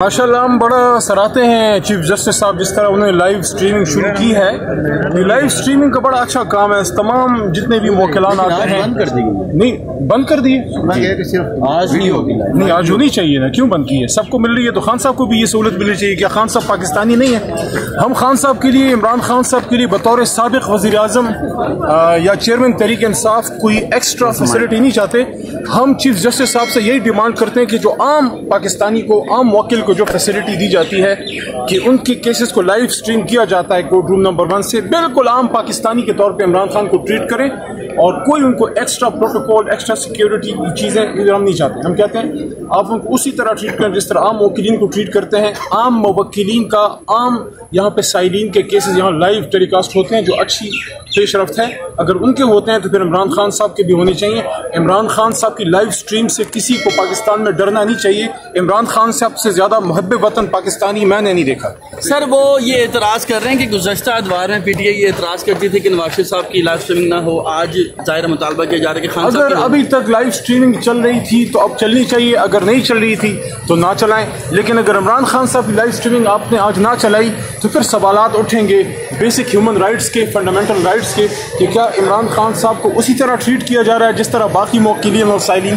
माशाल्लाह हम बड़ा सराहते हैं चीफ जस्टिस साहब जिस तरह उन्होंने लाइव स्ट्रीमिंग शुरू की है। ये लाइव स्ट्रीमिंग का बड़ा अच्छा काम है। तमाम जितने भी वकीलान आते हैं बंद कर दी नहीं बंद कर दिए आज नहीं होगी नहीं आज होनी चाहिए ना, क्यों बंद की है? सबको मिल रही है तो खान साहब को भी ये सहूलत मिलनी चाहिए। क्या खान साहब पाकिस्तानी नहीं है? हम खान साहब के लिए, इमरान खान साहब के लिए बतौर साबिक वज़ीर आज़म या चेयरमैन तहरीक इंसाफ कोई एक्स्ट्रा फैसिलिटी नहीं चाहते। हम चीफ जस्टिस साहब से यही डिमांड करते हैं कि जो आम पाकिस्तानी को, आम वकील को जो फैसिलिटी दी जाती है कि उनके केसेस को लाइव स्ट्रीम किया जाता है कोर्ट रूम नंबर 1 से, बिल्कुल आम पाकिस्तानी के तौर पे इमरान खान को ट्रीट करें और कोई उनको एक्स्ट्रा प्रोटोकॉल, एक्स्ट्रा सिक्योरिटी चीज़ें इधर हम नहीं चाहते। हम कहते हैं आप उनको उसी तरह ट्रीट करें जिस तरह आम वकीलीन को ट्रीट करते हैं। आम मुवक्किलीन का, आम यहाँ पे साइलिन के केसेस यहाँ लाइव टेलीकास्ट होते हैं जो अच्छी पेशरफ्त है। अगर उनके होते हैं तो फिर इमरान खान साहब के भी होने चाहिए। इमरान खान साहब की लाइव स्ट्रीम से किसी को पाकिस्तान में डरना नहीं चाहिए। इमरान खान साहब से ज्यादा मुहब्बे वतन पाकिस्तानी मैंने नहीं देखा। सर वो ये एतराज़ कर रहे हैं कि गुज़श्ता अदवार में पीटीआई ये एतराज़ करती थी कि नवाज शरीफ साहब की लाइव स्ट्रीमिंग ना हो। आज ज़ाहिर मुतालबा किया जा रहा है कि खान अगर अभी तक लाइव स्ट्रीमिंग चल रही थी तो अब चलनी चाहिए, अगर नहीं चल रही थी तो ना चलाएं। लेकिन अगर इमरान खान साहब की लाइव स्ट्रीमिंग आपने आज ना चलाई तो फिर सवालात उठेंगे बेसिक ह्यूमन राइट्स के, फंडामेंटल राइट्स के, कि क्या इमरान खान साहब को उसी तरह ट्रीट किया जा रहा है जिस तरह बाकी मुवक्किलीन और साइलिन।